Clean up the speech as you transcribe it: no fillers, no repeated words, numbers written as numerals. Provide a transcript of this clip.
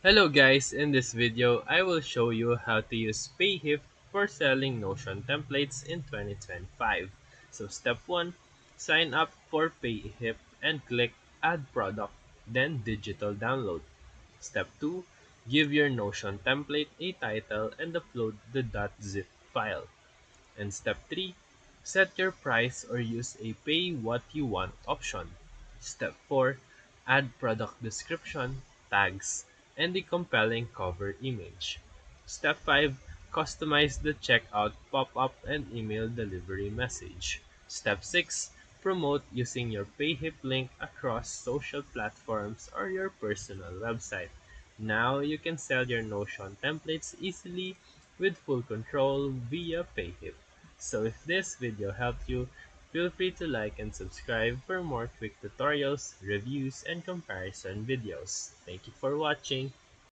Hello guys, in this video, I will show you how to use Payhip for selling Notion templates in 2025. So step 1, sign up for Payhip and click Add Product, then Digital Download. Step 2, give your Notion template a title and upload the .zip file. And step 3, set your price or use a pay what you want option. Step 4, add product description, tags, and a compelling cover image. Step 5, customize the checkout pop-up and email delivery message. Step 6, promote using your Payhip link across social platforms or your personal website. Now you can sell your Notion templates easily with full control via Payhip. So if this video helped you, feel free to like and subscribe for more quick tutorials, reviews, and comparison videos. Thank you for watching.